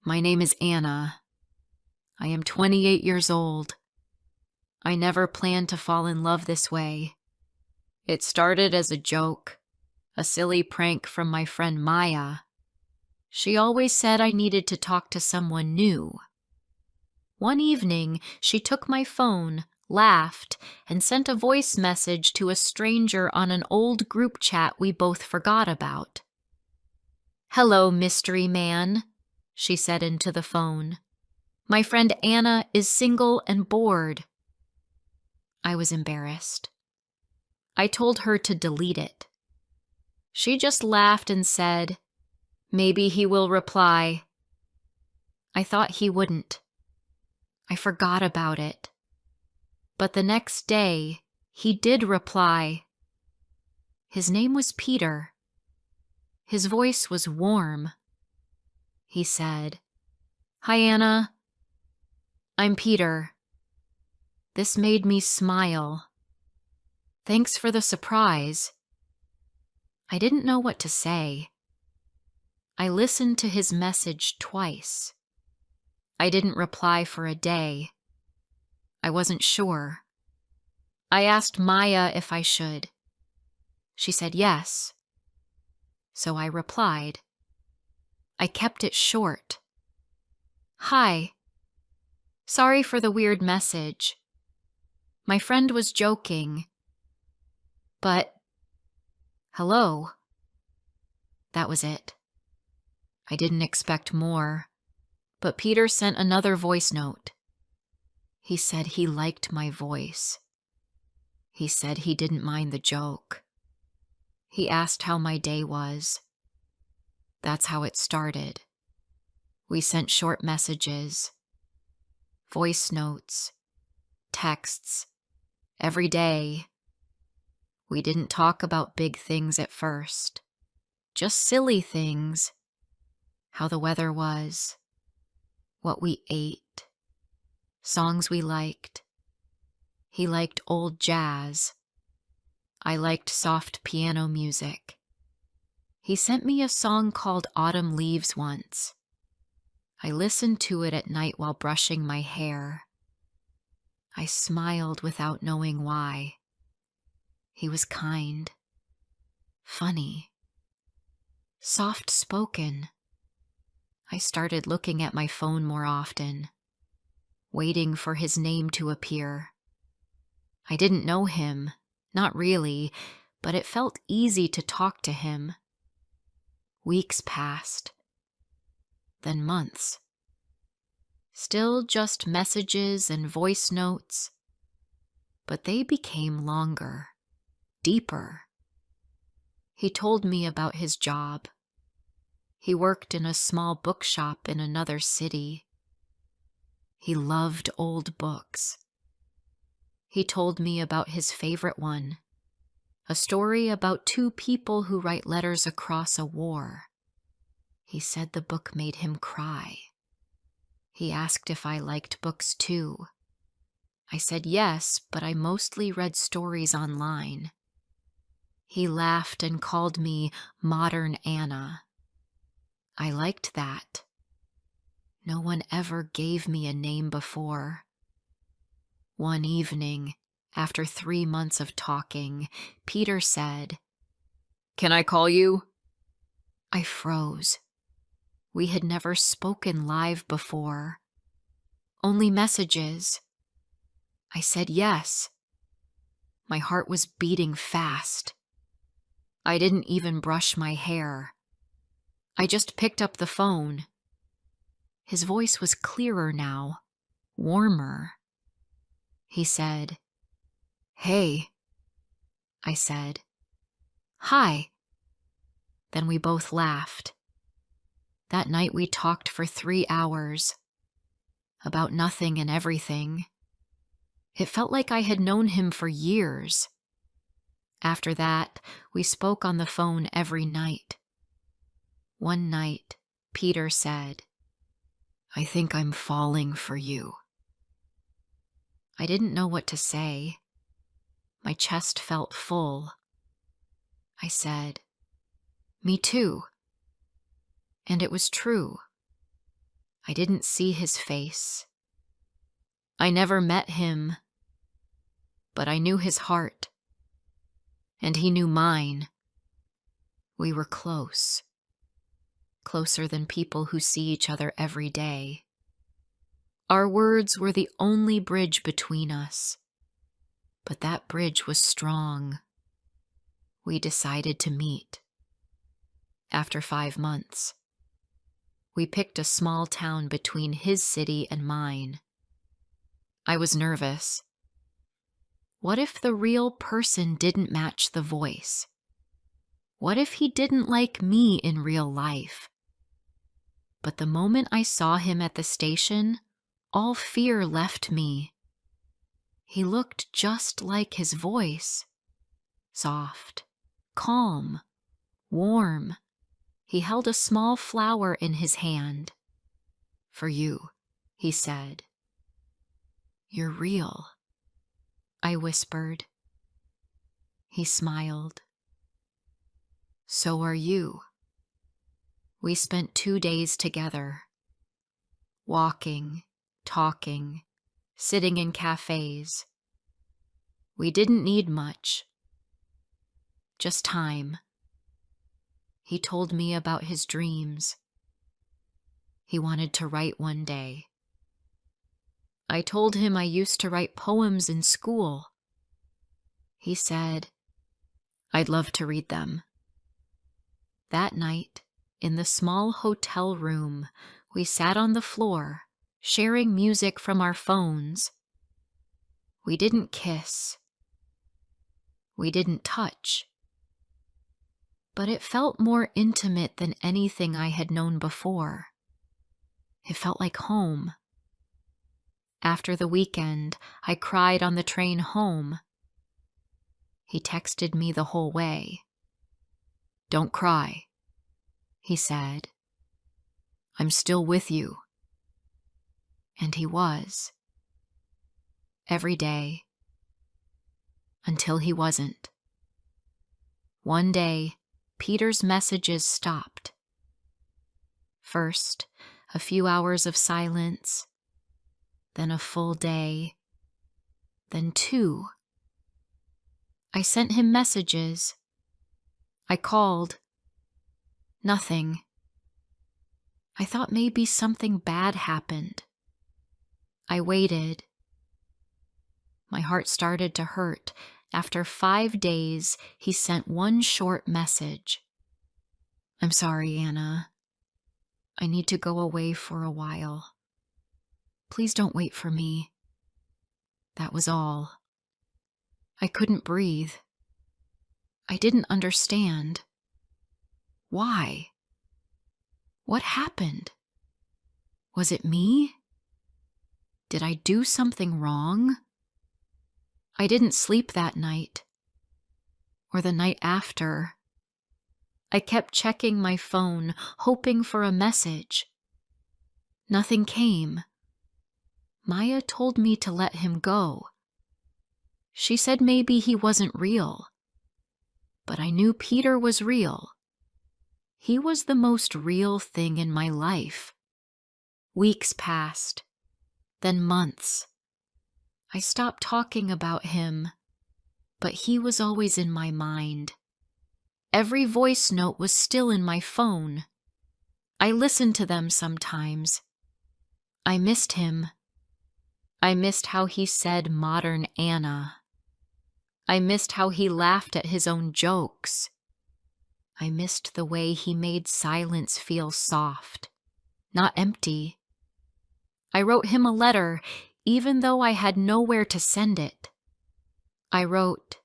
My name is Anna. I am 28 years old. I never planned to fall in love this way. It started as a joke, a silly prank from my friend Maya. She always said I needed to talk to someone new. One evening, she took my phone, laughed, and sent a voice message to a stranger on an old group chat we both forgot about. "Hello, mystery man," she said into the phone. "My friend Anna is single and bored." I was embarrassed. I told her to delete it. She just laughed and said, "Maybe he will reply." I thought he wouldn't. I forgot about it. But the next day, he did reply. His name was Peter. His voice was warm. He said, "Hi, Anna. I'm Peter." This made me smile. Thanks for the surprise. I didn't know what to say. I listened to his message twice. I didn't reply for a day. I wasn't sure. I asked Maya if I should. She said yes. So I replied. I kept it short. "Hi. Sorry for the weird message. My friend was joking. But, hello." That was it. I didn't expect more, but Peter sent another voice note. He said he liked my voice. He said he didn't mind the joke. He asked how my day was. That's how it started. We sent short messages, voice notes, texts, every day. We didn't talk about big things at first, just silly things. How the weather was, what we ate, songs we liked. He liked old jazz. I liked soft piano music. He sent me a song called Autumn Leaves once. I listened to it at night while brushing my hair. I smiled without knowing why. He was kind, funny, soft-spoken. I started looking at my phone more often, waiting for his name to appear. I didn't know him, not really, but it felt easy to talk to him. Weeks passed, then months. Still just messages and voice notes, but they became longer, deeper. He told me about his job. He worked in a small bookshop in another city. He loved old books. He told me about his favorite one, a story about two people who write letters across a war. He said the book made him cry. He asked if I liked books too. I said yes, but I mostly read stories online. He laughed and called me Modern Anna. I liked that. No one ever gave me a name before. One evening, after 3 months of talking, Peter said, "Can I call you?" I froze. We had never spoken live before. Only messages. I said yes. My heart was beating fast. I didn't even brush my hair. I just picked up the phone. His voice was clearer now, warmer. He said, "Hey." I said, "Hi." Then we both laughed. That night we talked for 3 hours, about nothing and everything. It felt like I had known him for years. After that, we spoke on the phone every night. One night, Peter said, "I think I'm falling for you." I didn't know what to say. My chest felt full. I said, "Me too." And it was true. I didn't see his face. I never met him, but I knew his heart, and he knew mine. We were close, closer than people who see each other every day. Our words were the only bridge between us, but that bridge was strong. We decided to meet. After 5 months, we picked a small town between his city and mine. I was nervous. What if the real person didn't match the voice? What if he didn't like me in real life? But the moment I saw him at the station, all fear left me. He looked just like his voice. Soft, calm, warm. He held a small flower in his hand. "For you," he said. "You're real," I whispered. He smiled. "So are you." We spent 2 days together, walking, talking, sitting in cafes. We didn't need much, just time. He told me about his dreams. He wanted to write one day. I told him I used to write poems in school. He said, "I'd love to read them." That night, in the small hotel room, we sat on the floor, sharing music from our phones. We didn't kiss. We didn't touch. But it felt more intimate than anything I had known before. It felt like home. After the weekend, I cried on the train home. He texted me the whole way. "Don't cry," he said. "I'm still with you." And he was. Every day. Until he wasn't. One day, Peter's messages stopped. First, a few hours of silence, then a full day, then 2. I sent him messages. I called. Nothing. I thought maybe something bad happened. I waited. My heart started to hurt. After 5 days, he sent one short message. "I'm sorry, Anna. I need to go away for a while. Please don't wait for me." That was all. I couldn't breathe. I didn't understand. Why? What happened? Was it me? Did I do something wrong? I didn't sleep that night, or the night after. I kept checking my phone, hoping for a message. Nothing came. Maya told me to let him go. She said maybe he wasn't real. But I knew Peter was real. He was the most real thing in my life. Weeks passed, then months. I stopped talking about him, but he was always in my mind. Every voice note was still in my phone. I listened to them sometimes. I missed him. I missed how he said modern Anna. I missed how he laughed at his own jokes. I missed the way he made silence feel soft, not empty. I wrote him a letter, even though I had nowhere to send it. I wrote,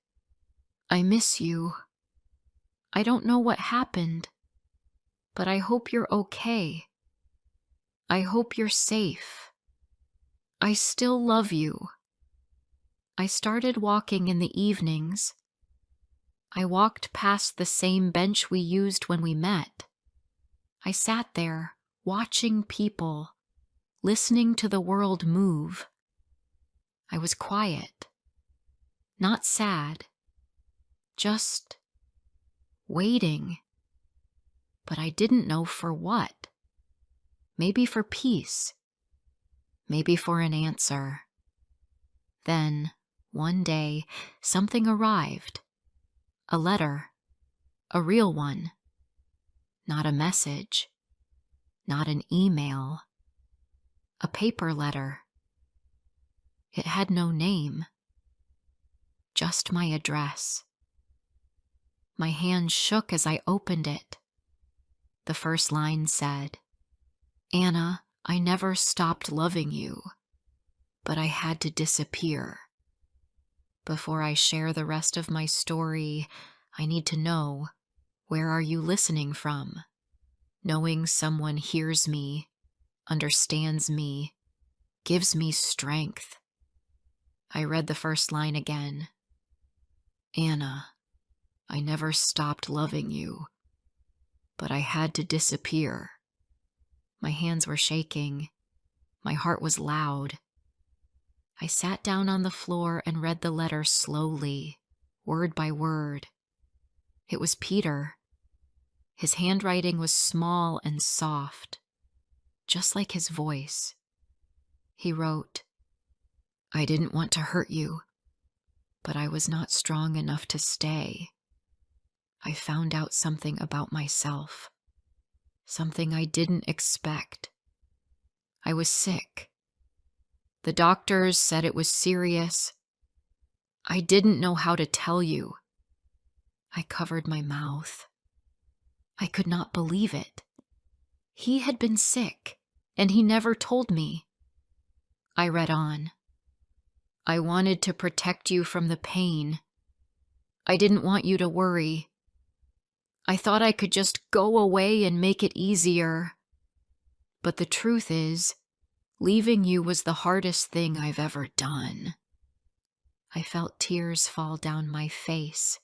"I miss you. I don't know what happened, but I hope you're okay. I hope you're safe. I still love you." I started walking in the evenings. I walked past the same bench we used when we met. I sat there, watching people, listening to the world move. I was quiet, not sad, just waiting. But I didn't know for what. maybe for peace, maybe for an answer. Then, one day, something arrived. A letter. A real one. Not a message. Not an email. A paper letter. It had no name. Just my address. My hand shook as I opened it. The first line said, "Anna, I never stopped loving you, but I had to disappear. Before I share the rest of my story, I need to know, where are you listening from? Knowing someone hears me, understands me, gives me strength." I read the first line again. "Anna, I never stopped loving you, but I had to disappear." My hands were shaking. My heart was loud. I sat down on the floor and read the letter slowly, word by word. It was Peter. His handwriting was small and soft, just like his voice. He wrote, "I didn't want to hurt you, but I was not strong enough to stay. I found out something about myself, something I didn't expect. I was sick. The doctors said it was serious. I didn't know how to tell you. I covered my mouth. I could not believe it. He had been sick, and he never told me." I read on. "I wanted to protect you from the pain. I didn't want you to worry. I thought I could just go away and make it easier. But the truth is, leaving you was the hardest thing I've ever done." I felt tears fall down my face.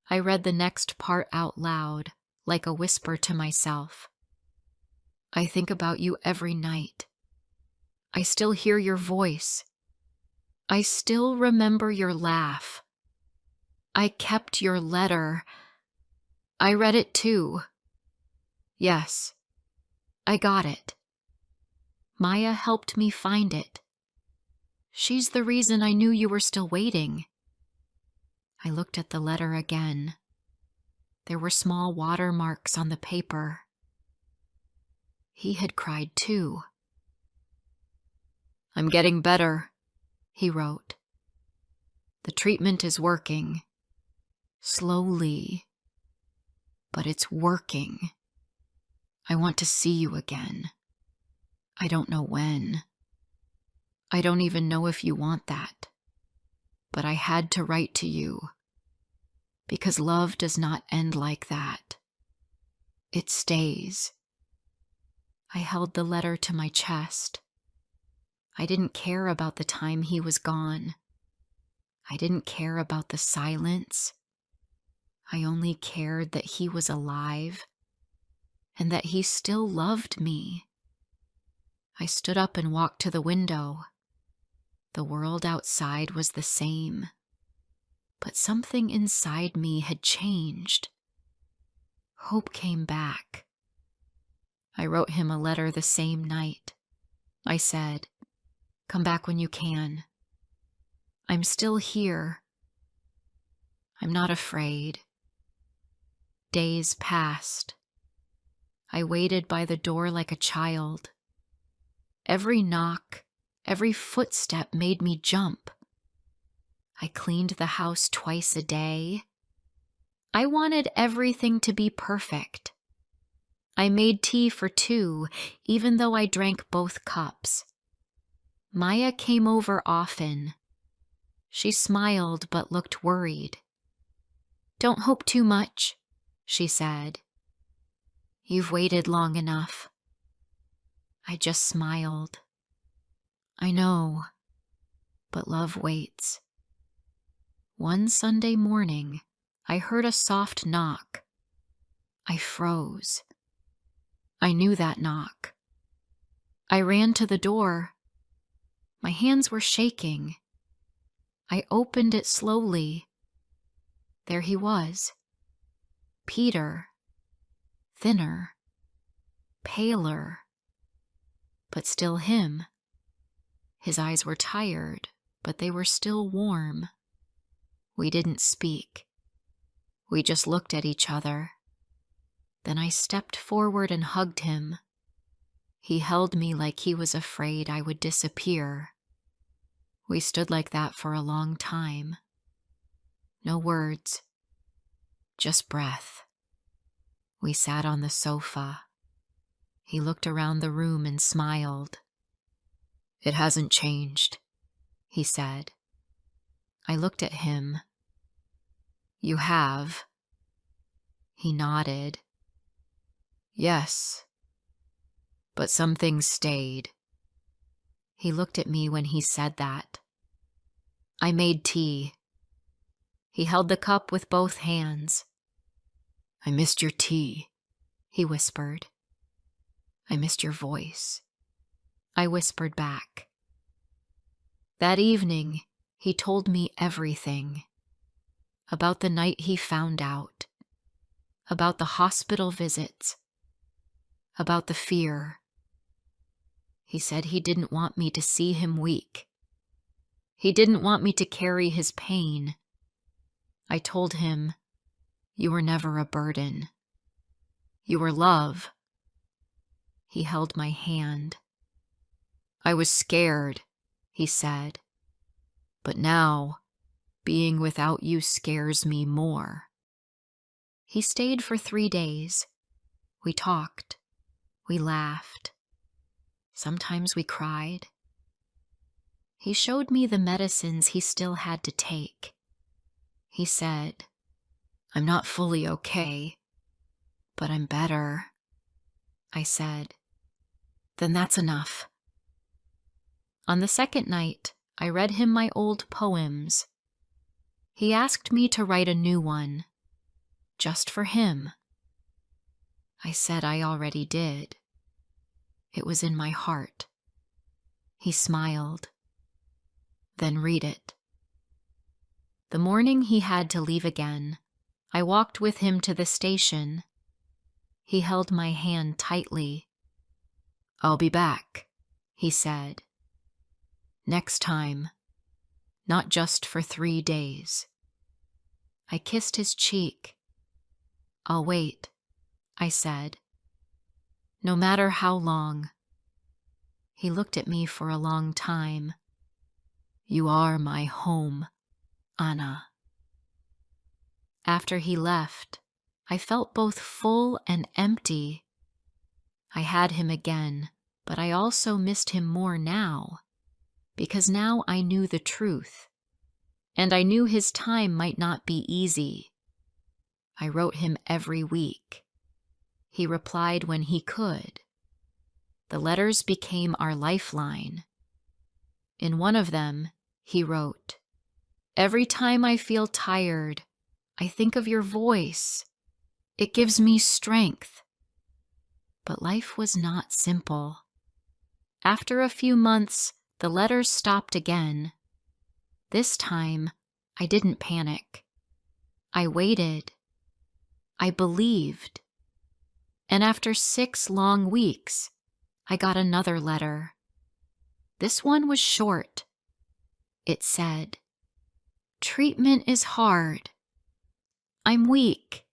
I read the next part out loud, like a whisper to myself. "I think about you every night. I still hear your voice. I still remember your laugh. I kept your letter. I read it too. Yes, I got it. Maya helped me find it. She's the reason I knew you were still waiting." I looked at the letter again. There were small watermarks on the paper. He had cried too. "I'm getting better," he wrote. "The treatment is working. Slowly. But it's working. I want to see you again. I don't know when. I don't even know if you want that. But I had to write to you. Because love does not end like that. It stays." I held the letter to my chest. I didn't care about the time he was gone. I didn't care about the silence. I only cared that he was alive and that he still loved me. I stood up and walked to the window. The world outside was the same, but something inside me had changed. Hope came back. I wrote him a letter the same night. I said, "Come back when you can. I'm still here. I'm not afraid." Days passed. I waited by the door like a child. Every knock, every footstep made me jump. I cleaned the house twice a day. I wanted everything to be perfect. I made tea for two, even though I drank both cups. Maya came over often. She smiled but looked worried. "Don't hope too much," she said. "You've waited long enough." I just smiled. I know, but love waits. One Sunday morning, I heard a soft knock. I froze. I knew that knock. I ran to the door. My hands were shaking. I opened it slowly. There he was. Peter. Thinner. Paler. but still him. His eyes were tired, but they were still warm. We didn't speak. We just looked at each other. Then I stepped forward and hugged him. He held me like he was afraid I would disappear. We stood like that for a long time. No words, just breath. We sat on the sofa. He looked around the room and smiled. "It hasn't changed," he said. I looked at him. "You have?" He nodded. "Yes, but some things stayed." He looked at me when he said that. I made tea. He held the cup with both hands. "I missed your tea," he whispered. "I missed your voice," I whispered back. That evening, he told me everything. About the night he found out. About the hospital visits. About the fear. He said he didn't want me to see him weak. He didn't want me to carry his pain. I told him, "You were never a burden. You were love." He held my hand. "I was scared," he said. "But now, being without you scares me more." He stayed for 3 days. We talked. We laughed. Sometimes we cried. He showed me the medicines he still had to take. He said, "I'm not fully okay, but I'm better." I said, "Then that's enough." On the second night, I read him my old poems. He asked me to write a new one, just for him. I said I already did. It was in my heart. He smiled. "Then read it." The morning he had to leave again, I walked with him to the station. He held my hand tightly. "I'll be back," he said. "Next time, not just for 3 days." I kissed his cheek. "I'll wait," I said. "No matter how long." He looked at me for a long time. "You are my home, Anna." After he left, I felt both full and empty. I had him again, but I also missed him more now, because now I knew the truth, and I knew his time might not be easy. I wrote him every week. He replied when he could. The letters became our lifeline. In one of them, he wrote, "Every time I feel tired, I think of your voice. It gives me strength." But life was not simple. After a few months, the letters stopped again. This time, I didn't panic. I waited. I believed. And after 6 long weeks, I got another letter. This one was short. It said, "Treatment is hard. I'm weak.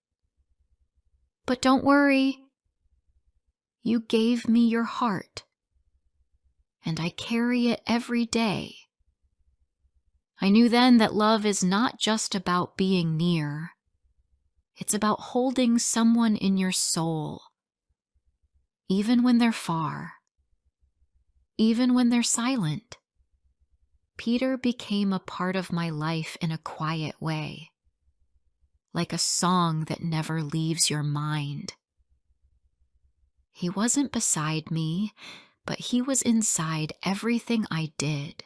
But don't worry. You gave me your heart, and I carry it every day." I knew then that love is not just about being near. It's about holding someone in your soul, even when they're far, even when they're silent. Peter became a part of my life in a quiet way, like a song that never leaves your mind. He wasn't beside me, but he was inside everything I did.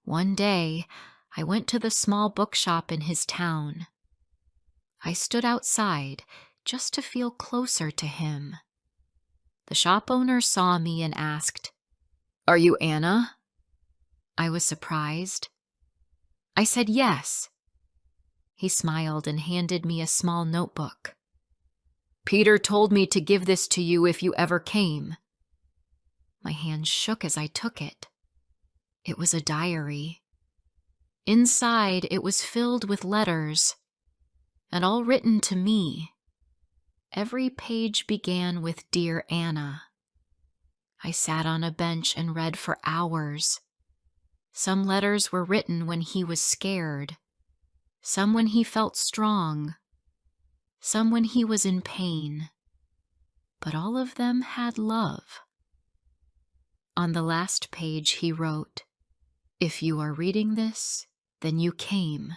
One day, I went to the small bookshop in his town. I stood outside just to feel closer to him. The shop owner saw me and asked, "Are you Anna?" I was surprised. I said yes. He smiled and handed me a small notebook. "Peter told me to give this to you if you ever came." My hand shook as I took it. It was a diary. Inside, it was filled with letters, and all written to me. Every page began with "Dear Anna." I sat on a bench and read for hours. Some letters were written when he was scared, some when he felt strong, some when he was in pain, but all of them had love. On the last page he wrote, "If you are reading this, then you came.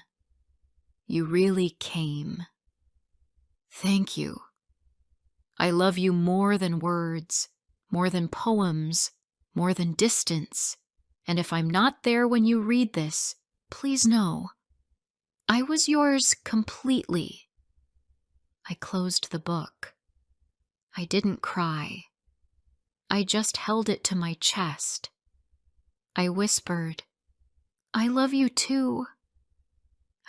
You really came. Thank you. I love you more than words, more than poems, more than distance. And if I'm not there when you read this, please know, I was yours completely." I closed the book. I didn't cry. I just held it to my chest. I whispered, "I love you too."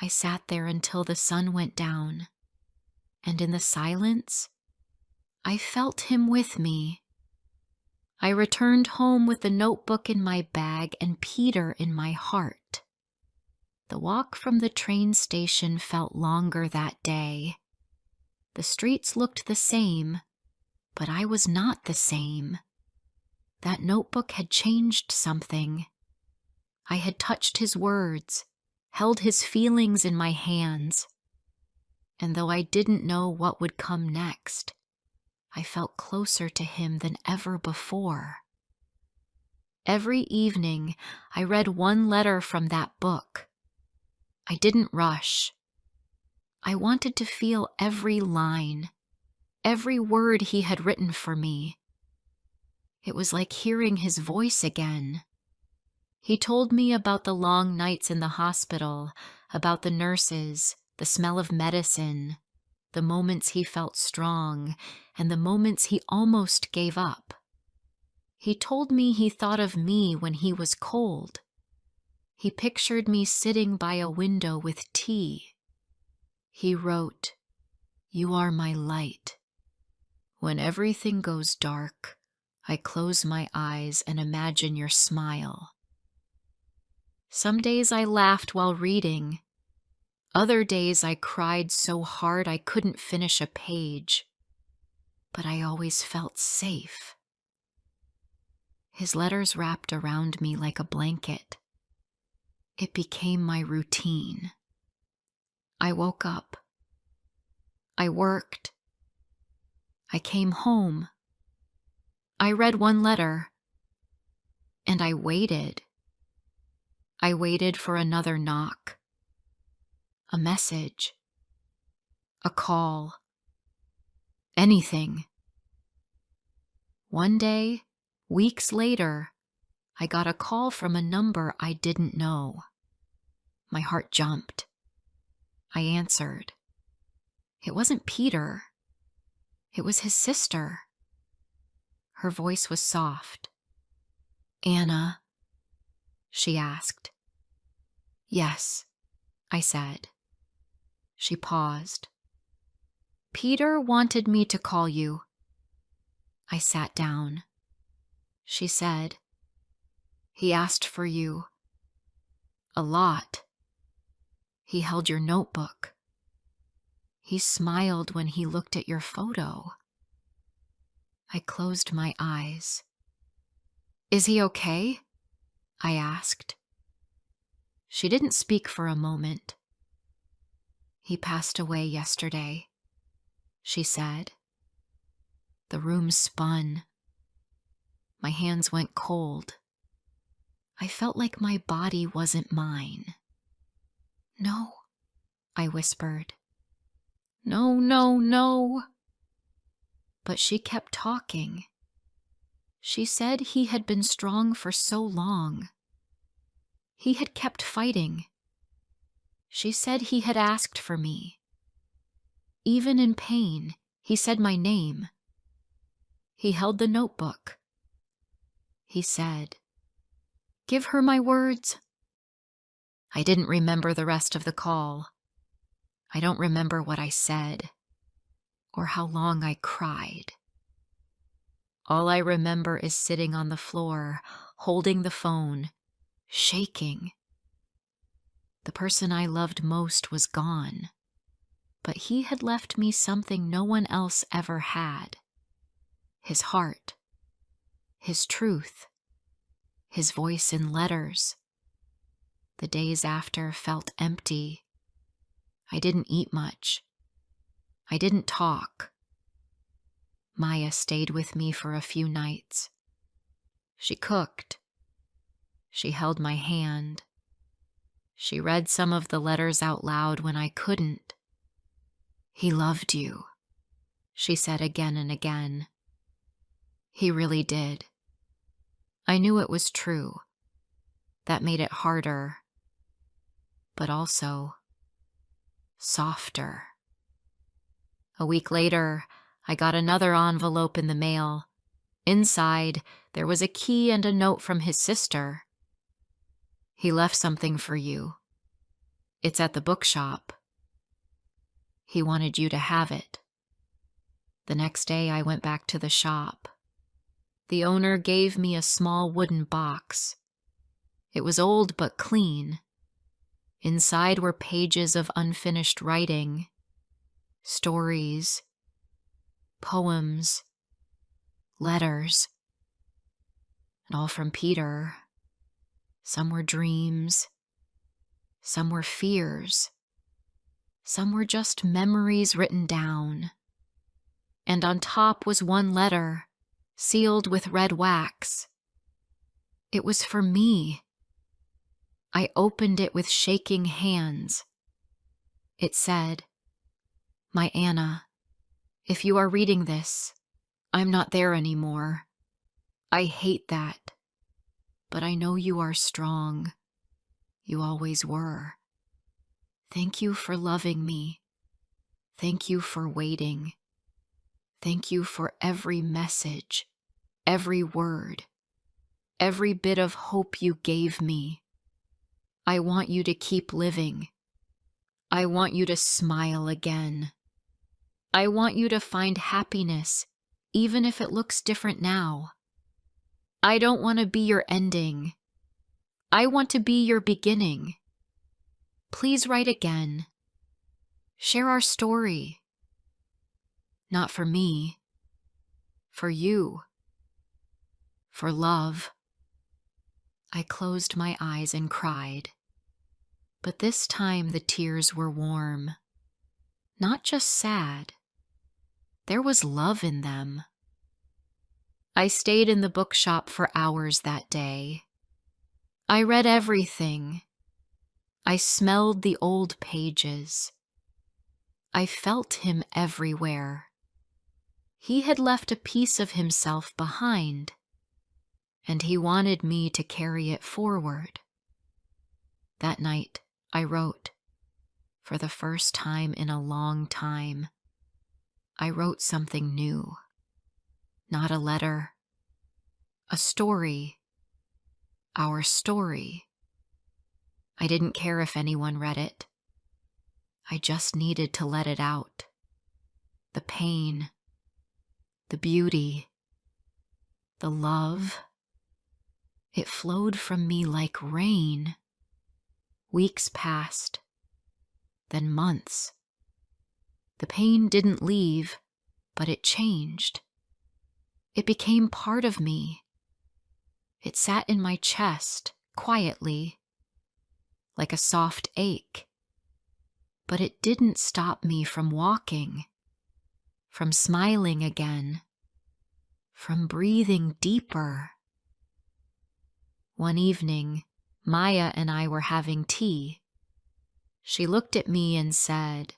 I sat there until the sun went down, and in the silence, I felt him with me. I returned home with the notebook in my bag and Peter in my heart. The walk from the train station felt longer that day. The streets looked the same, but I was not the same. That notebook had changed something. I had touched his words, held his feelings in my hands. And though I didn't know what would come next, I felt closer to him than ever before. Every evening, I read one letter from that book. I didn't rush. I wanted to feel every line, every word he had written for me. It was like hearing his voice again. He told me about the long nights in the hospital, about the nurses, the smell of medicine, the moments he felt strong, and the moments he almost gave up. He told me he thought of me when he was cold. He pictured me sitting by a window with tea. He wrote, "You are my light. When everything goes dark, I close my eyes and imagine your smile." Some days I laughed while reading. Other days I cried so hard I couldn't finish a page. But I always felt safe. His letters wrapped around me like a blanket. It became my routine. I woke up. I worked. I came home. I read one letter. And I waited. I waited for another knock. A message. A call. Anything. One day, weeks later, I got a call from a number I didn't know. My heart jumped. I answered. It wasn't Peter. It was his sister. Her voice was soft. "Anna?" she asked. "Yes," I said. She paused. "Peter wanted me to call you." I sat down. She said, "He asked for you. A lot. He held your notebook. He smiled when he looked at your photo." I closed my eyes. "Is he okay?" I asked. She didn't speak for a moment. "He passed away yesterday," she said. The room spun. My hands went cold. I felt like my body wasn't mine. "No," I whispered. "No, no, no." But she kept talking. She said he had been strong for so long. He had kept fighting. She said he had asked for me. Even in pain, he said my name. He held the notebook. He said, "Give her my words." I didn't remember the rest of the call. I don't remember what I said, or how long I cried. All I remember is sitting on the floor, holding the phone, shaking. The person I loved most was gone, but he had left me something no one else ever had. His heart, his truth, his voice in letters. The days after felt empty. I didn't eat much. I didn't talk. Maya stayed with me for a few nights. She cooked. She held my hand. She read some of the letters out loud when I couldn't. "He loved you," she said again and again. He really did. I knew it was true. That made it harder, but also softer. A week later, I got another envelope in the mail. Inside, there was a key and a note from his sister. "He left something for you. It's at the bookshop. He wanted you to have it." The next day, I went back to the shop. The owner gave me a small wooden box. It was old but clean. Inside were pages of unfinished writing, stories, poems, letters, and all from Peter. Some were dreams, some were fears, some were just memories written down. And on top was one letter, sealed with red wax. It was for me. I opened it with shaking hands. It said, "My Anna, if you are reading this, I'm not there anymore. I hate that. But I know you are strong. You always were. Thank you for loving me. Thank you for waiting. Thank you for every message, every word, every bit of hope you gave me. I want you to keep living. I want you to smile again. I want you to find happiness, even if it looks different now. I don't want to be your ending. I want to be your beginning. Please write again. Share our story. Not for me, for you, for love." I closed my eyes and cried. But this time the tears were warm. Not just sad. There was love in them. I stayed in the bookshop for hours that day. I read everything. I smelled the old pages. I felt him everywhere. He had left a piece of himself behind, and he wanted me to carry it forward. That night, I wrote. For the first time in a long time, I wrote something new. Not a letter. A story. Our story. I didn't care if anyone read it. I just needed to let it out. The pain. The beauty. The love. It flowed from me like rain. Weeks passed. Then months. The pain didn't leave, but it changed. It became part of me. It sat in my chest, quietly, like a soft ache. But it didn't stop me from walking, from smiling again, from breathing deeper. One evening, Maya and I were having tea. She looked at me and said,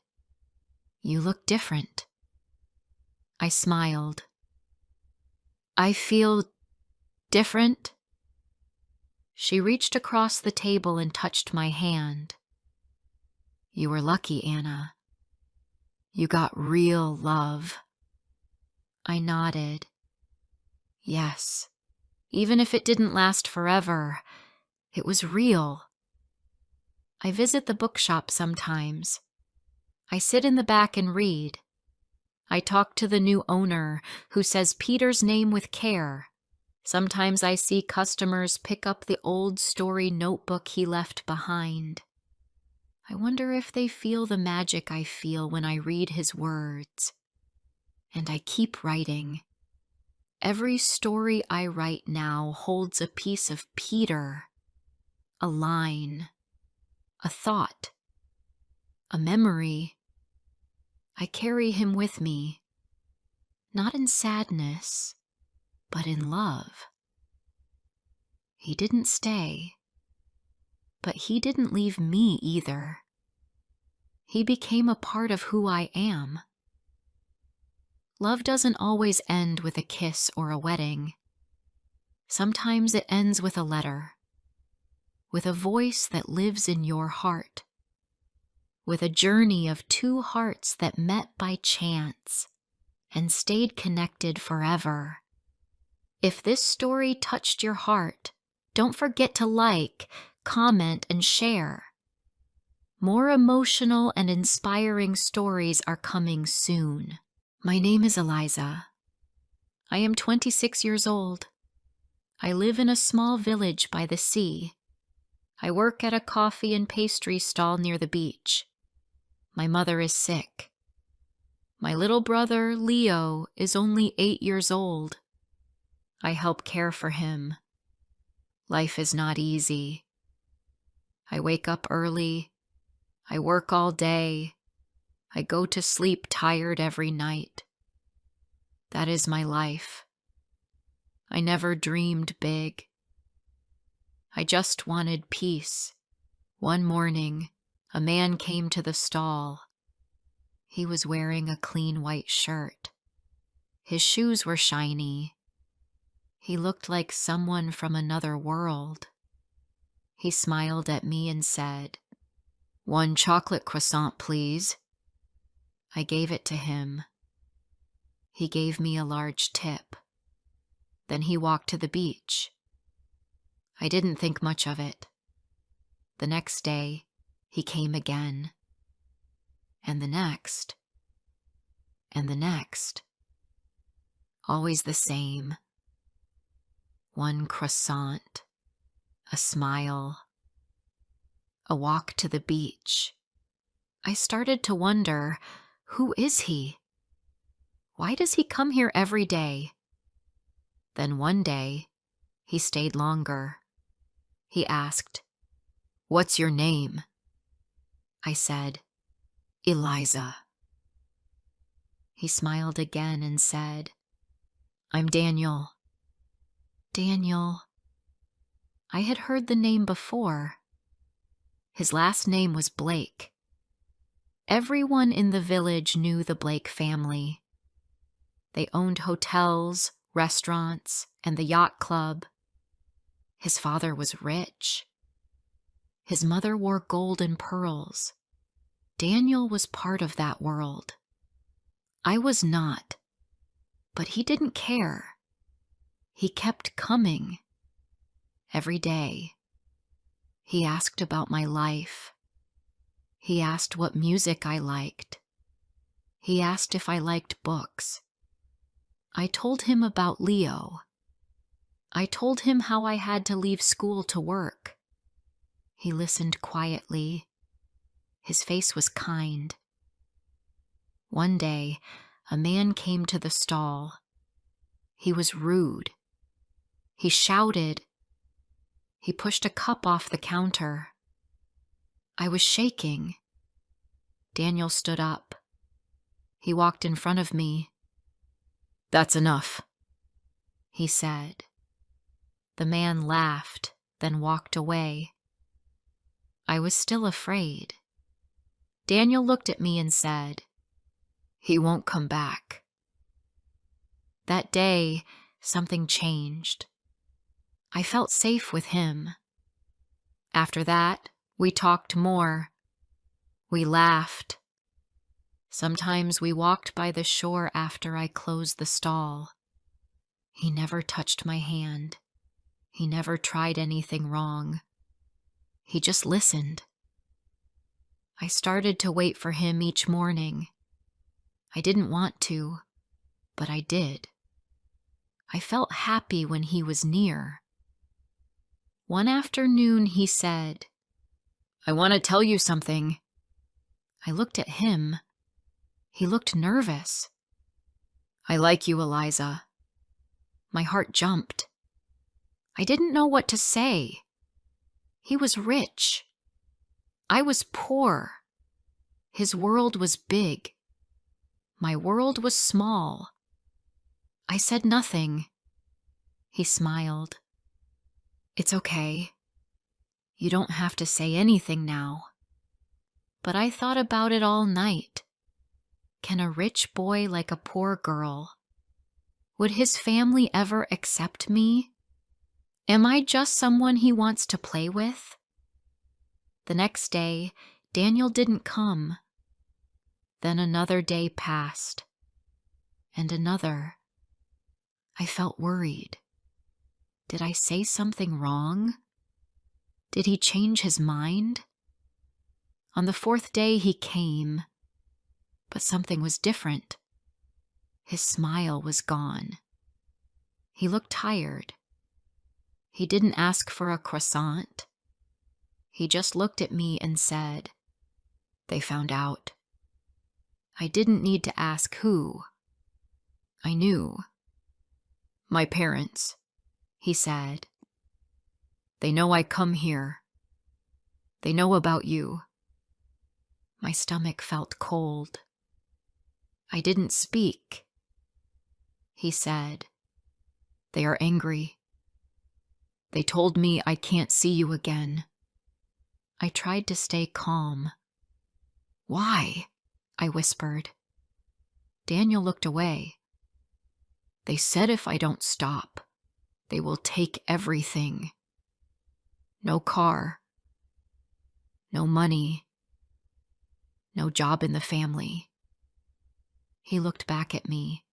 "You look different." I smiled. "I feel different?" She reached across the table and touched my hand. "You were lucky, Anna. You got real love." I nodded. Yes, even if it didn't last forever, it was real. I visit the bookshop sometimes. I sit in the back and read. I talk to the new owner who says Peter's name with care. Sometimes I see customers pick up the old story notebook he left behind. I wonder if they feel the magic I feel when I read his words. And I keep writing. Every story I write now holds a piece of Peter, a line, a thought, a memory. I carry him with me, not in sadness, but in love. He didn't stay, but he didn't leave me either. He became a part of who I am. Love doesn't always end with a kiss or a wedding. Sometimes it ends with a letter, with a voice that lives in your heart, with a journey of two hearts that met by chance and stayed connected forever. If this story touched your heart, don't forget to like, comment, and share. More emotional and inspiring stories are coming soon. My name is Eliza. I am 26 years old. I live in a small village by the sea. I work at a coffee and pastry stall near the beach. My mother is sick. My little brother, Leo, is only 8 years old. I help care for him. Life is not easy. I wake up early. I work all day. I go to sleep tired every night. That is my life. I never dreamed big. I just wanted peace. One morning, a man came to the stall. He was wearing a clean white shirt. His shoes were shiny. He looked like someone from another world. He smiled at me and said, "1 chocolate croissant, please." I gave it to him. He gave me a large tip. Then he walked to the beach. I didn't think much of it. The next day, he came again. And the next. And the next. Always the same. 1 croissant. A smile. A walk to the beach. I started to wonder, who is he? Why does he come here every day? Then one day, he stayed longer. He asked, "What's your name?" I said, "Eliza." He smiled again and said, "I'm Daniel." Daniel. I had heard the name before. His last name was Blake. Everyone in the village knew the Blake family. They owned hotels, restaurants, and the yacht club. His father was rich. His mother wore gold and pearls. Daniel was part of that world. I was not, but he didn't care. He kept coming. Every day. He asked about my life. He asked what music I liked. He asked if I liked books. I told him about Leo. I told him how I had to leave school to work. He listened quietly. His face was kind. One day, a man came to the stall. He was rude. He shouted. He pushed a cup off the counter. I was shaking. Daniel stood up. He walked in front of me. "That's enough," he said. The man laughed, then walked away. I was still afraid. Daniel looked at me and said, "He won't come back." That day, something changed. I felt safe with him. After that, we talked more. We laughed. Sometimes we walked by the shore after I closed the stall. He never touched my hand. He never tried anything wrong. He just listened. I started to wait for him each morning. I didn't want to, but I did. I felt happy when he was near. One afternoon he said, "I want to tell you something." I looked at him. He looked nervous. "I like you, Eliza." My heart jumped. I didn't know what to say. He was rich. I was poor. His world was big. My world was small. I said nothing. He smiled. "It's okay. You don't have to say anything now." But I thought about it all night. Can a rich boy like a poor girl? Would his family ever accept me? Am I just someone he wants to play with? The next day, Daniel didn't come. Then another day passed. And another. I felt worried. Did I say something wrong? Did he change his mind? On the fourth day he came, but something was different. His smile was gone. He looked tired. He didn't ask for a croissant. He just looked at me and said, "They found out." I didn't need to ask who. I knew. "My parents," he said. "They know I come here. They know about you." My stomach felt cold. I didn't speak. He said, "They are angry. They told me I can't see you again." I tried to stay calm. "Why?" I whispered. Daniel looked away. "They said if I don't stop, they will take everything. No car. No money. No job in the family." He looked back at me.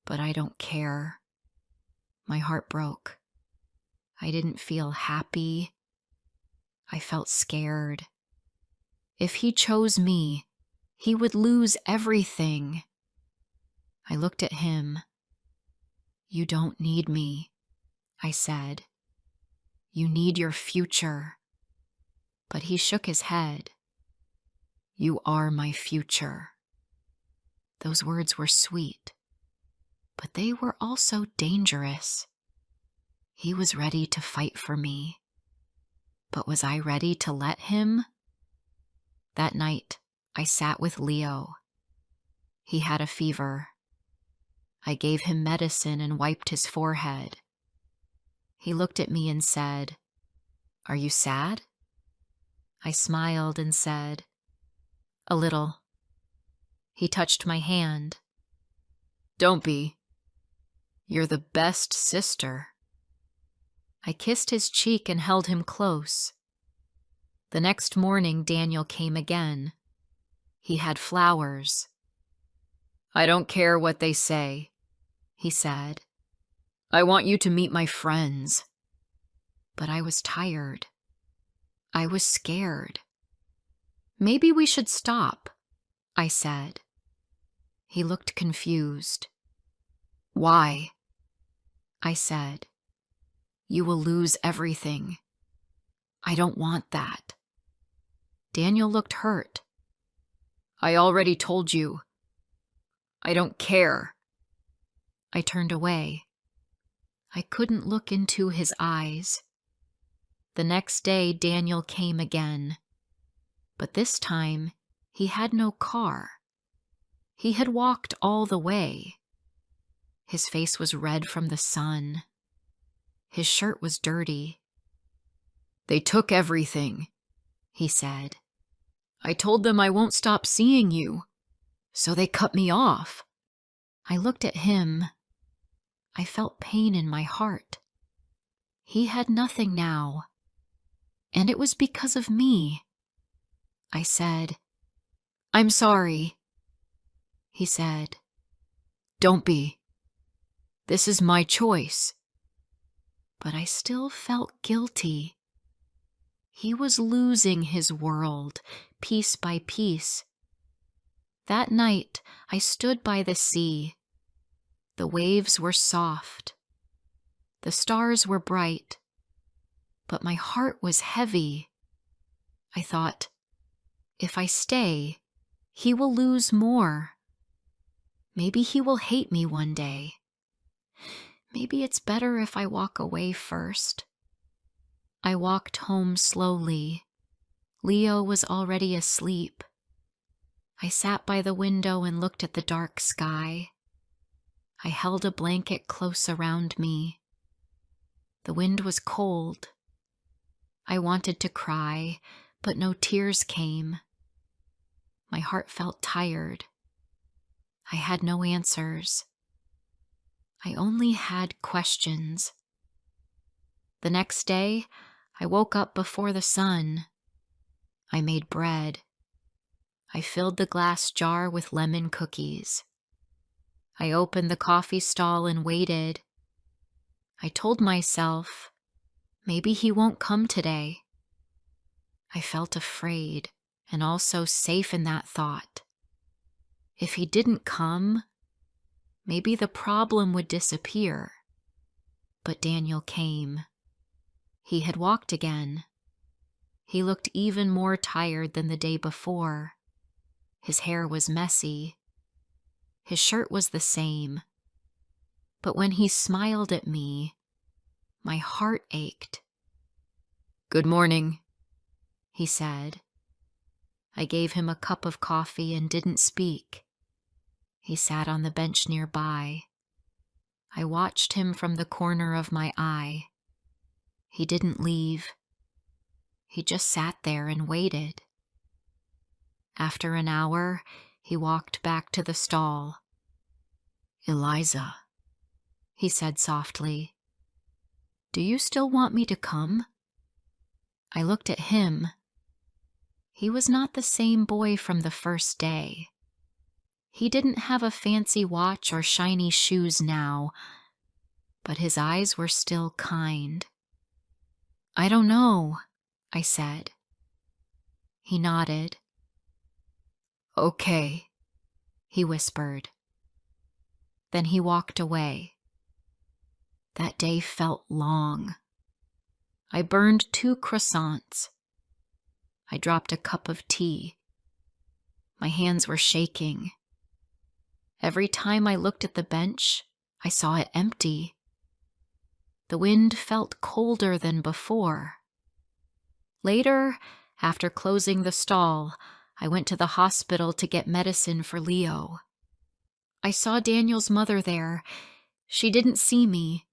But I don't care. My heart broke. I didn't feel happy. I felt scared. If he chose me, he would lose everything. I looked at him. "You don't need me," I said. "You need your future." But he shook his head. "You are my future." Those words were sweet, but they were also dangerous. He was ready to fight for me. But was I ready to let him? That night, I sat with Leo. He had a fever. I gave him medicine and wiped his forehead. He looked at me and said, "Are you sad?" I smiled and said, "A little." He touched my hand. "Don't be. You're the best sister." I kissed his cheek and held him close. The next morning, Daniel came again. He had flowers. "I don't care what they say," he said. "I want you to meet my friends." But I was tired. I was scared. "Maybe we should stop," I said. He looked confused. "Why?" I said. "You will lose everything. I don't want that." Daniel looked hurt. "I already told you. I don't care." I turned away. I couldn't look into his eyes. The next day, Daniel came again. But this time, he had no car. He had walked all the way. His face was red from the sun. His shirt was dirty. "They took everything," he said. "I told them I won't stop seeing you, so they cut me off." I looked at him. I felt pain in my heart. He had nothing now, and it was because of me. I said, "I'm sorry." He said, "Don't be. This is my choice." But I still felt guilty. He was losing his world, piece by piece. That night, I stood by the sea. The waves were soft. The stars were bright. But my heart was heavy. I thought, if I stay, he will lose more. Maybe he will hate me one day. Maybe it's better if I walk away first. I walked home slowly. Leo was already asleep. I sat by the window and looked at the dark sky. I held a blanket close around me. The wind was cold. I wanted to cry, but no tears came. My heart felt tired. I had no answers. I only had questions. The next day, I woke up before the sun. I made bread. I filled the glass jar with lemon cookies. I opened the coffee stall and waited. I told myself, maybe he won't come today. I felt afraid and also safe in that thought. If he didn't come, maybe the problem would disappear. But Daniel came. He had walked again. He looked even more tired than the day before. His hair was messy. His shirt was the same. But when he smiled at me, my heart ached. "Good morning," he said. I gave him a cup of coffee and didn't speak. He sat on the bench nearby. I watched him from the corner of my eye. He didn't leave. He just sat there and waited. After an hour, he walked back to the stall. "Eliza," he said softly, "do you still want me to come?" I looked at him. He was not the same boy from the first day. He didn't have a fancy watch or shiny shoes now, but his eyes were still kind. "I don't know," I said. He nodded. "Okay," he whispered. Then he walked away. That day felt long. I burned 2 croissants. I dropped a cup of tea. My hands were shaking. Every time I looked at the bench, I saw it empty. The wind felt colder than before. Later, after closing the stall, I went to the hospital to get medicine for Leo. I saw Daniel's mother there. She didn't see me.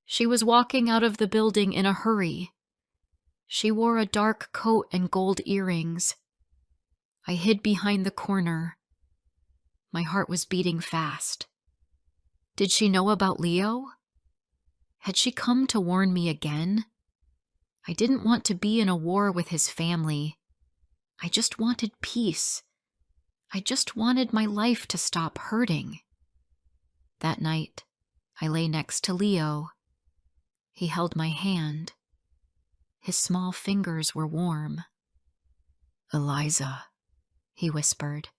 She was walking out of the building in a hurry. She wore a dark coat and gold earrings. I hid behind the corner. My heart was beating fast. Did she know about Leo? Had she come to warn me again? I didn't want to be in a war with his family. I just wanted peace. I just wanted my life to stop hurting. That night, I lay next to Leo. He held my hand. His small fingers were warm. "Eliza," he whispered,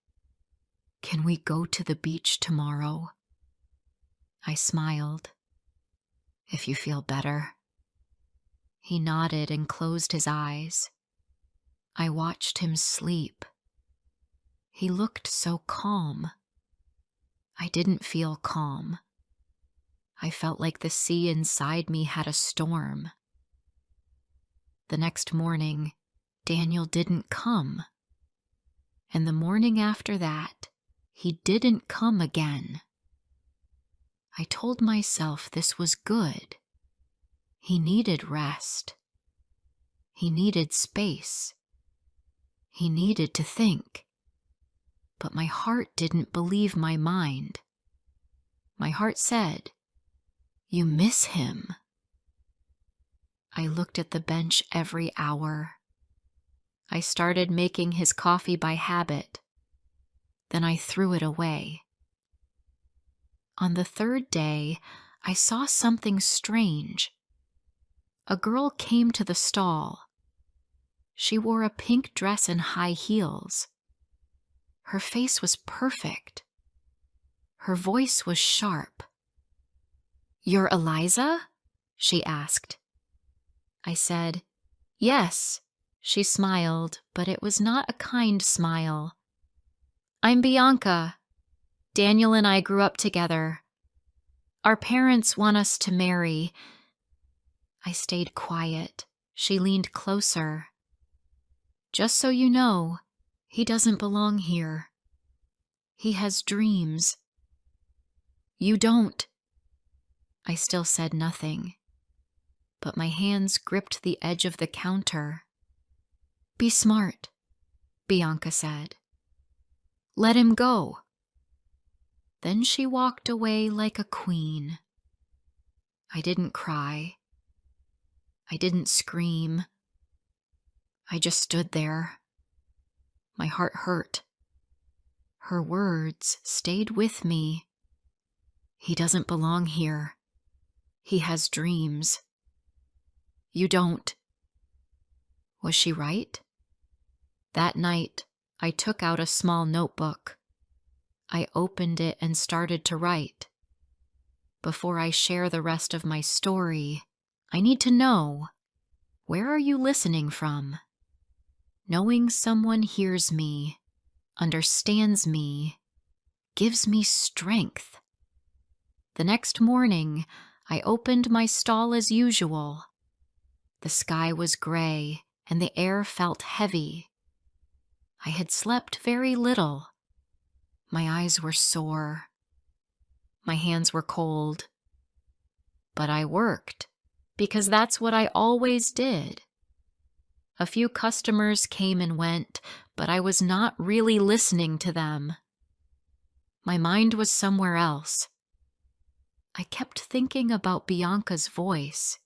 "can we go to the beach tomorrow?" I smiled. "If you feel better." He nodded and closed his eyes. I watched him sleep. He looked so calm. I didn't feel calm. I felt like the sea inside me had a storm. The next morning, Daniel didn't come. And the morning after that, he didn't come again. I told myself this was good. He needed rest. He needed space. He needed to think. But my heart didn't believe my mind. My heart said, "You miss him." I looked at the bench every hour. I started making his coffee by habit. Then I threw it away. On the 3rd day, I saw something strange. A girl came to the stall. She wore a pink dress and high heels. Her face was perfect. Her voice was sharp. "You're Eliza?" she asked. I said, "Yes." She smiled, but it was not a kind smile. "I'm Bianca. Daniel and I grew up together. Our parents want us to marry." I stayed quiet. She leaned closer. "Just so you know, he doesn't belong here. He has dreams. You don't." I still said nothing, but my hands gripped the edge of the counter. "Be smart," Bianca said. "Let him go." Then she walked away like a queen. I didn't cry. I didn't scream. I just stood there. My heart hurt. Her words stayed with me. He doesn't belong here. He has dreams. You don't. Was she right? That night, I took out a small notebook. I opened it and started to write. Before I share the rest of my story, I need to know, where are you listening from? Knowing someone hears me, understands me, gives me strength. The next morning, I opened my stall as usual. The sky was gray and the air felt heavy. I had slept very little. My eyes were sore. My hands were cold. But I worked, because that's what I always did. A few customers came and went, but I was not really listening to them. My mind was somewhere else. I kept thinking about Bianca's voice.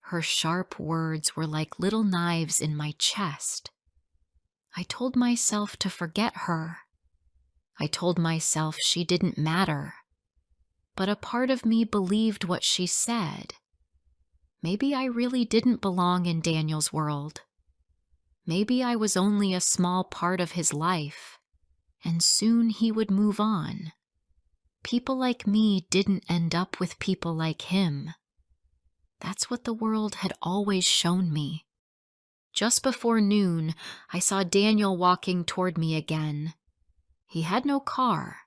Her sharp words were like little knives in my chest. I told myself to forget her. I told myself she didn't matter. But a part of me believed what she said. Maybe I really didn't belong in Daniel's world. Maybe I was only a small part of his life, and soon he would move on. People like me didn't end up with people like him. That's what the world had always shown me. Just before noon, I saw Daniel walking toward me again. He had no car.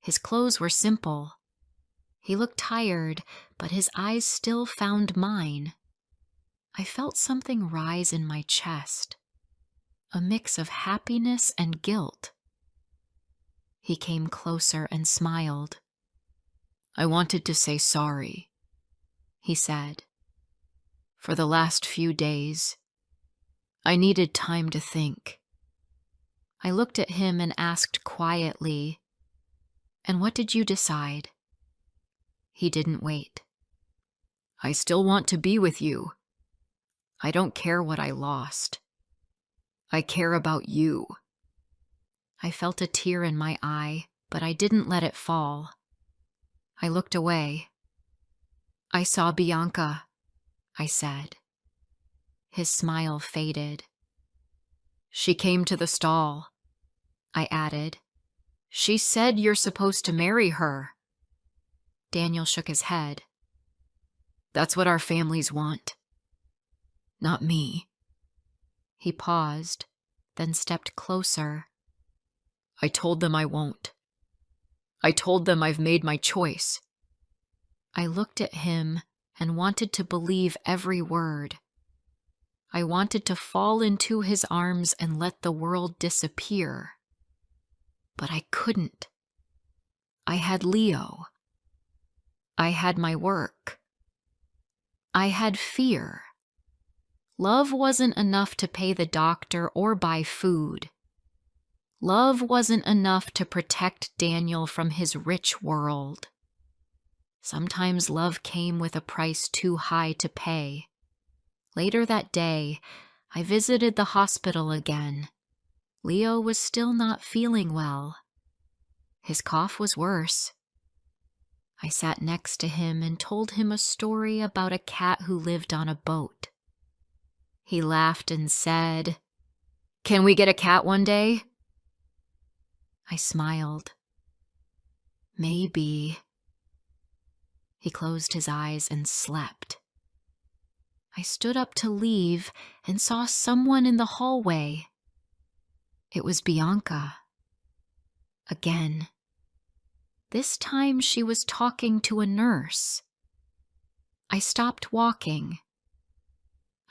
His clothes were simple. He looked tired, but his eyes still found mine. I felt something rise in my chest, a mix of happiness and guilt. He came closer and smiled. "I wanted to say sorry," he said. "For the last few days, I needed time to think." I looked at him and asked quietly, "And what did you decide?" He didn't wait. "I still want to be with you. I don't care what I lost. I care about you." I felt a tear in my eye, but I didn't let it fall. I looked away. "I saw Bianca," I said. His smile faded. "She came to the stall," I added. "She said you're supposed to marry her." Daniel shook his head. "That's what our families want. Not me." He paused, then stepped closer. "I told them I won't. I told them I've made my choice." I looked at him and wanted to believe every word. I wanted to fall into his arms and let the world disappear. But I couldn't. I had Leo. I had my work. I had fear. Love wasn't enough to pay the doctor or buy food. Love wasn't enough to protect Daniel from his rich world. Sometimes love came with a price too high to pay. Later that day, I visited the hospital again. Leo was still not feeling well. His cough was worse. I sat next to him and told him a story about a cat who lived on a boat. He laughed and said, "Can we get a cat one day?" I smiled. Maybe. He closed his eyes and slept. I stood up to leave and saw someone in the hallway. It was Bianca. Again. This time she was talking to a nurse. I stopped walking.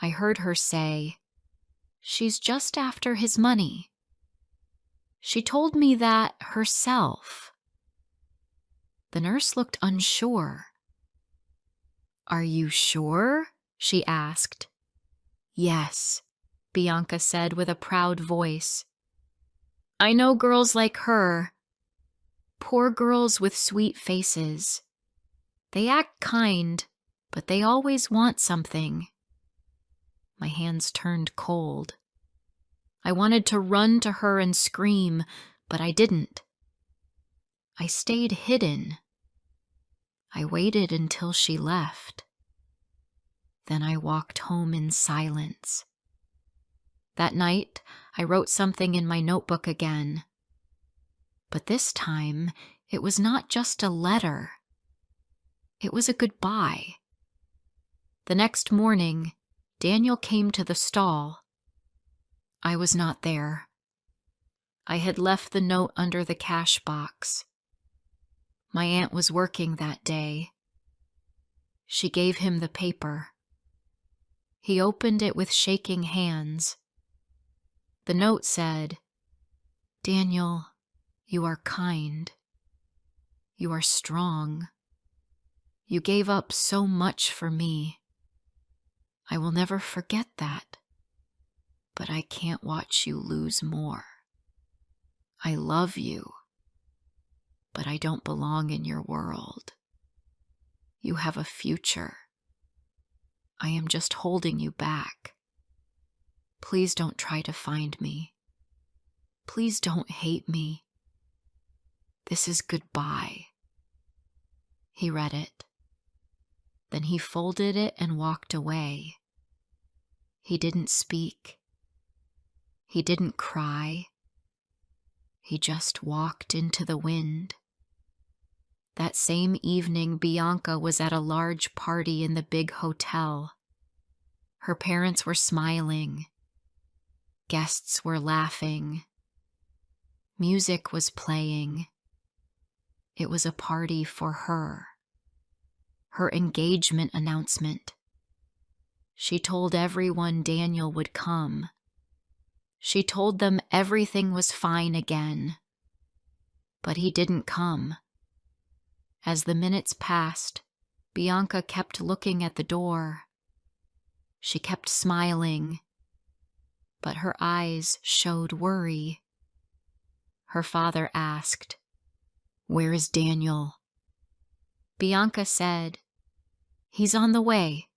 I heard her say, "She's just after his money." She told me that herself. The nurse looked unsure. "Are you sure?" she asked. "Yes," Bianca said with a proud voice. "I know girls like her. Poor girls with sweet faces. They act kind, but they always want something." My hands turned cold. I wanted to run to her and scream, but I didn't. I stayed hidden. I waited until she left. Then I walked home in silence. That night, I wrote something in my notebook again. But this time, it was not just a letter. It was a goodbye. The next morning, Daniel came to the stall. I was not there. I had left the note under the cash box. My aunt was working that day. She gave him the paper. He opened it with shaking hands. The note said, "Daniel, you are kind. You are strong. You gave up so much for me. I will never forget that. But I can't watch you lose more. I love you, but I don't belong in your world. You have a future. I am just holding you back. Please don't try to find me. Please don't hate me. This is goodbye." He read it. Then he folded it and walked away. He didn't speak. He didn't cry. He just walked into the wind. That same evening, Bianca was at a large party in the big hotel. Her parents were smiling. Guests were laughing. Music was playing. It was a party for her. Her engagement announcement. She told everyone Daniel would come. She told them everything was fine again. But he didn't come. As the minutes passed, Bianca kept looking at the door. She kept smiling, but her eyes showed worry. Her father asked, "Where is Daniel?" Bianca said, "He's on the way."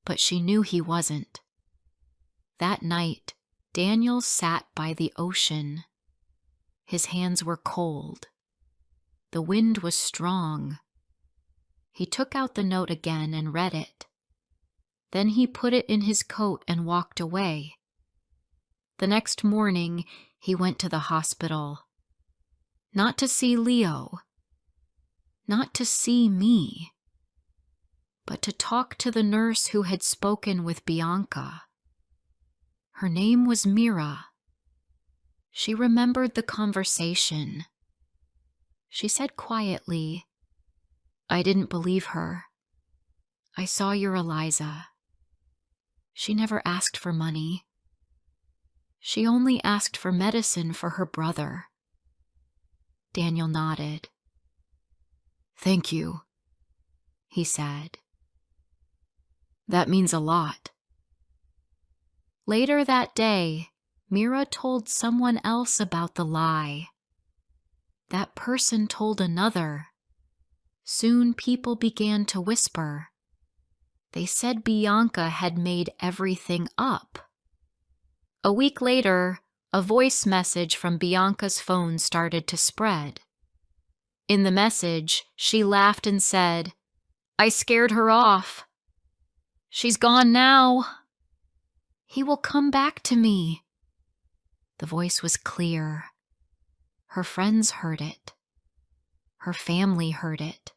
But she knew he wasn't. That night, Daniel sat by the ocean. His hands were cold. The wind was strong. He took out the note again and read it. Then he put it in his coat and walked away. The next morning, he went to the hospital. Not to see Leo. Not to see me. But to talk to the nurse who had spoken with Bianca. Her name was Mira. She remembered the conversation. She said quietly, "I didn't believe her. I saw your Eliza. She never asked for money. She only asked for medicine for her brother." Daniel nodded. "Thank you," he said. "That means a lot." Later that day, Mira told someone else about the lie. That person told another. Soon people began to whisper. They said Bianca had made everything up. A week later, a voice message from Bianca's phone started to spread. In the message, she laughed and said, "I scared her off. She's gone now. He will come back to me." The voice was clear. Her friends heard it. Her family heard it.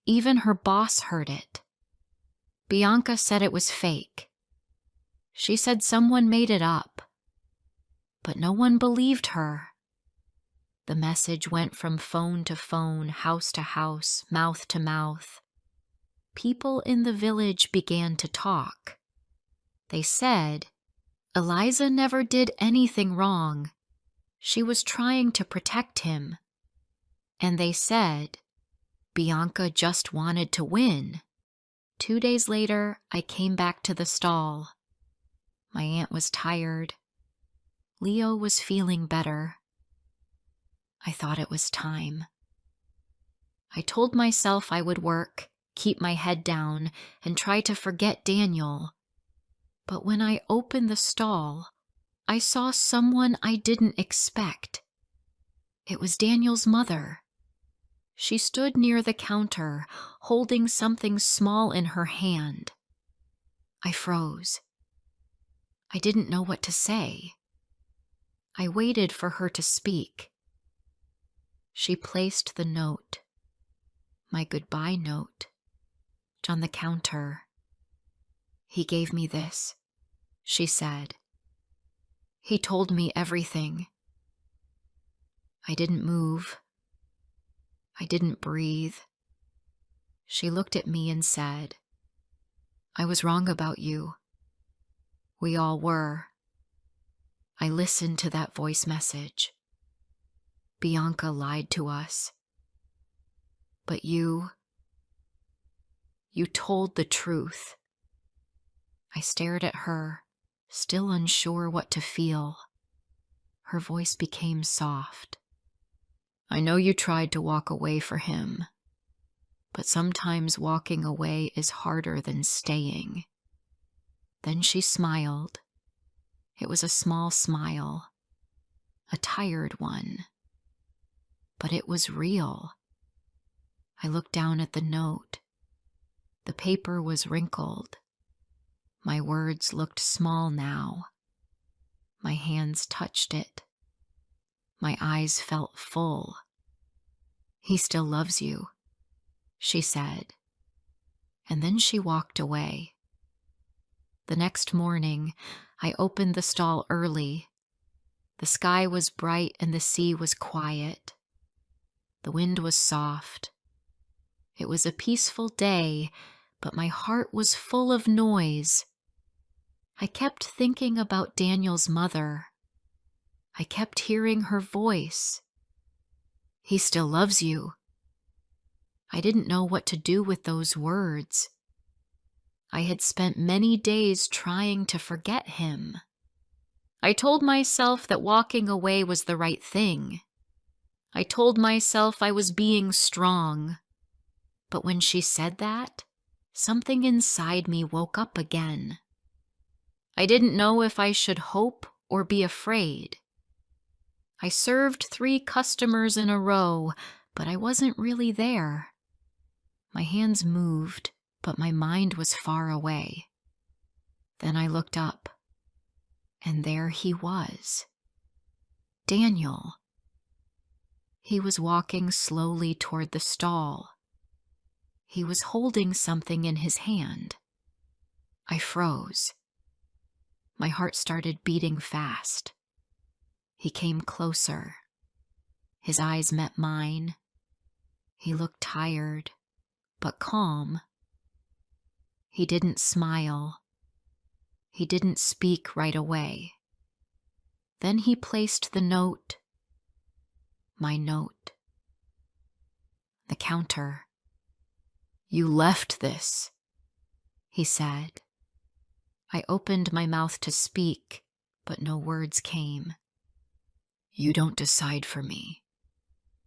Even her boss heard it. Bianca said it was fake. She said someone made it up. But no one believed her. The message went from phone to phone, house to house, mouth to mouth. People in the village began to talk. They said, Eliza never did anything wrong. She was trying to protect him. And they said, Bianca just wanted to win. 2 days later, I came back to the stall. My aunt was tired. Leo was feeling better. I thought it was time. I told myself I would work, keep my head down, and try to forget Daniel. But when I opened the stall, I saw someone I didn't expect. It was Daniel's mother. She stood near the counter, holding something small in her hand. I froze. I didn't know what to say. I waited for her to speak. She placed the note, my goodbye note, on the counter. He gave me this, she said. He told me everything. I didn't move. I didn't breathe. She looked at me and said, I was wrong about you. We all were. I listened to that voice message. Bianca lied to us. But you told the truth. I stared at her, still unsure what to feel. Her voice became soft. I know you tried to walk away for him, but sometimes walking away is harder than staying. Then she smiled. It was a small smile, a tired one. But it was real. I looked down at the note. The paper was wrinkled. My words looked small now. My hands touched it. My eyes felt full. He still loves you, she said. And then she walked away. The next morning, I opened the stall early. The sky was bright and the sea was quiet. The wind was soft. It was a peaceful day, but my heart was full of noise. I kept thinking about Daniel's mother. I kept hearing her voice. He still loves you. I didn't know what to do with those words. I had spent many days trying to forget him. I told myself that walking away was the right thing. I told myself I was being strong. But when she said that, something inside me woke up again. I didn't know if I should hope or be afraid. I served 3 customers in a row, but I wasn't really there. My hands moved, but my mind was far away. Then I looked up, and there he was. Daniel. He was walking slowly toward the stall. He was holding something in his hand. I froze. My heart started beating fast. He came closer. His eyes met mine. He looked tired, but calm. He didn't smile. He didn't speak right away. Then he placed the note, my note, the counter. You left this, he said. I opened my mouth to speak, but no words came. You don't decide for me,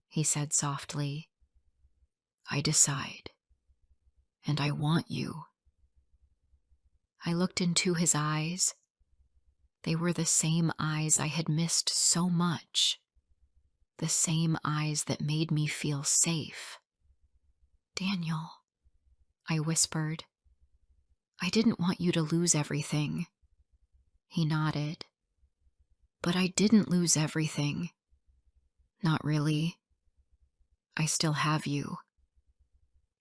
he said softly. I decide, and I want you. I looked into his eyes. They were the same eyes I had missed so much, the same eyes that made me feel safe. Daniel, I whispered. I didn't want you to lose everything. He nodded. But I didn't lose everything. Not really. I still have you.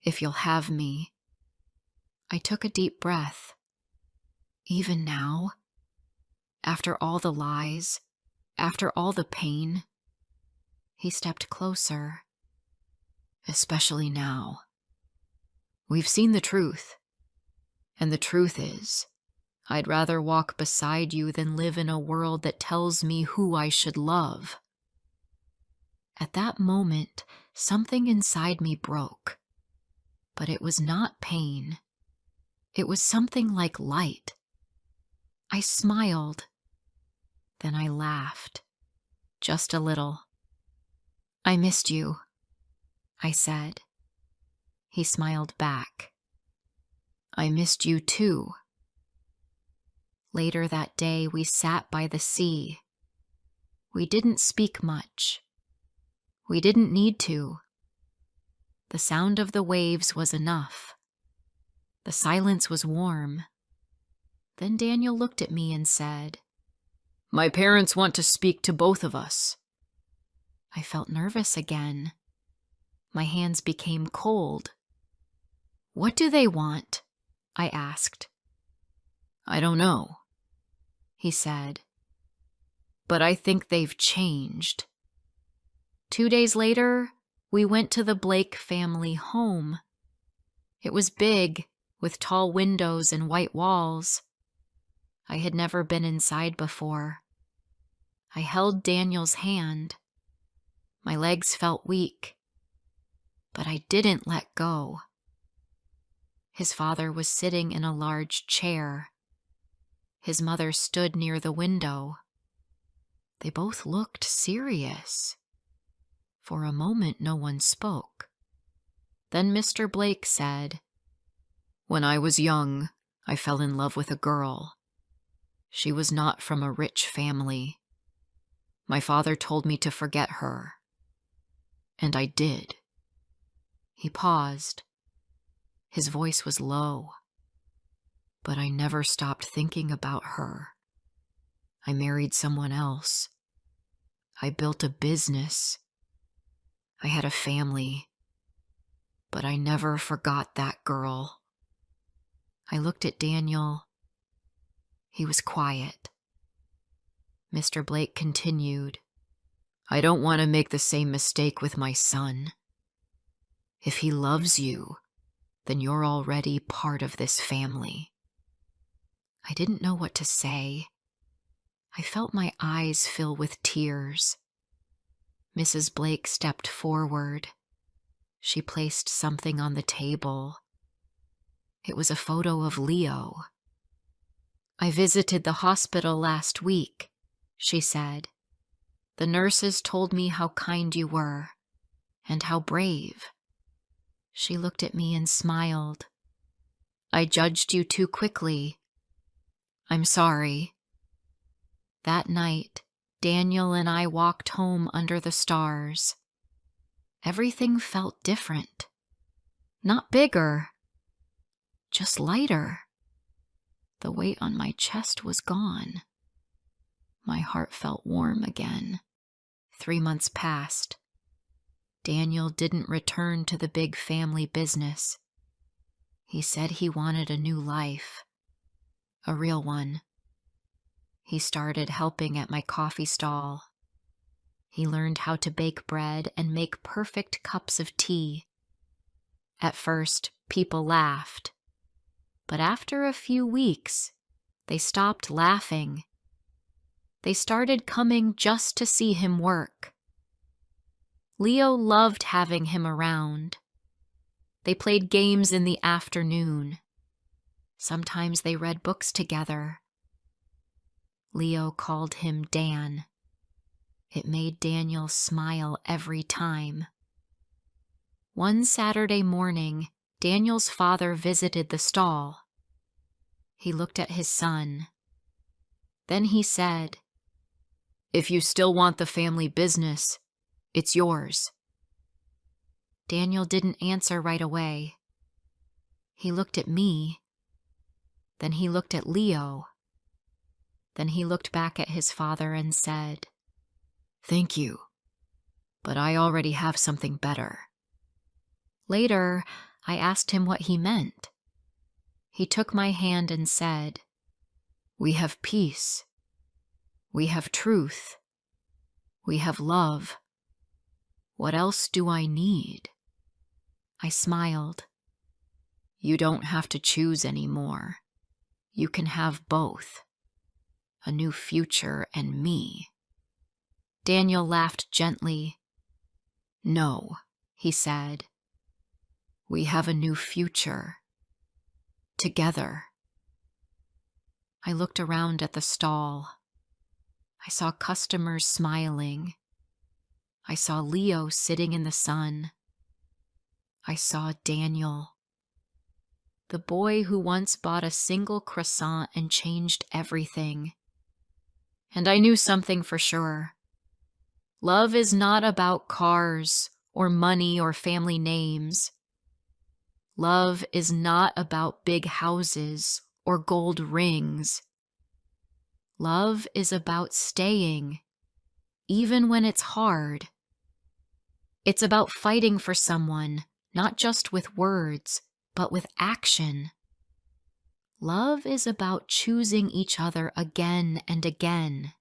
If you'll have me. I took a deep breath. Even now, after all the lies, after all the pain, he stepped closer. Especially now. We've seen the truth. And the truth is, I'd rather walk beside you than live in a world that tells me who I should love. At that moment, something inside me broke. But it was not pain. It was something like light. I smiled. Then I laughed. Just a little. I missed you, I said. He smiled back. I missed you too. Later that day, we sat by the sea. We didn't speak much. We didn't need to. The sound of the waves was enough. The silence was warm. Then Daniel looked at me and said, "My parents want to speak to both of us." I felt nervous again. My hands became cold. "What do they want?" I asked. "I don't know," he said. "But I think they've changed." 2 days later, we went to the Blake family home. It was big, with tall windows and white walls. I had never been inside before. I held Daniel's hand. My legs felt weak, but I didn't let go. His father was sitting in a large chair. His mother stood near the window. They both looked serious. For a moment, no one spoke. Then Mr. Blake said, "When I was young, I fell in love with a girl. She was not from a rich family. My father told me to forget her. And I did." He paused. His voice was low. "But I never stopped thinking about her. I married someone else. I built a business. I had a family. But I never forgot that girl." I looked at Daniel. He was quiet. Mr. Blake continued, "I don't want to make the same mistake with my son. If he loves you, then you're already part of this family." I didn't know what to say. I felt my eyes fill with tears. Mrs. Blake stepped forward. She placed something on the table. It was a photo of Leo. "I visited the hospital last week," she said. "The nurses told me how kind you were, and how brave." She looked at me and smiled. "I judged you too quickly. I'm sorry." That night, Daniel and I walked home under the stars. Everything felt different. Not bigger, just lighter. The weight on my chest was gone. My heart felt warm again. 3 months passed. Daniel didn't return to the big family business. He said he wanted a new life, a real one. He started helping at my coffee stall. He learned how to bake bread and make perfect cups of tea. At first, people laughed. But after a few weeks, they stopped laughing. They started coming just to see him work. Leo loved having him around. They played games in the afternoon. Sometimes they read books together. Leo called him Dan. It made Daniel smile every time. One Saturday morning, Daniel's father visited the stall. He looked at his son. Then he said, "If you still want the family business, it's yours." Daniel didn't answer right away. He looked at me. Then he looked at Leo. Then he looked back at his father and said, "Thank you." but I already have something better." Later, I asked him what he meant. He took my hand and said, "We have peace. We have truth. We have love. What else do I need?" I smiled. "You don't have to choose anymore. You can have both. A new future and me." Daniel laughed gently. "No," he said. "We have a new future. Together." I looked around at the stall. I saw customers smiling. I saw Leo sitting in the sun. I saw Daniel, the boy who once bought a single croissant and changed everything. And I knew something for sure. Love is not about cars or money or family names. Love is not about big houses or gold rings. Love is about staying, even when it's hard. It's about fighting for someone, not just with words, but with action. Love is about choosing each other again and again,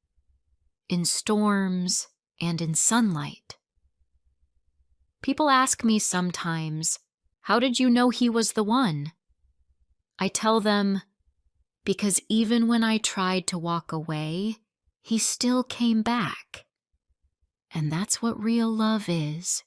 in storms and in sunlight. People ask me sometimes, "How did you know he was the one?" I tell them, because even when I tried to walk away, he still came back. And that's what real love is.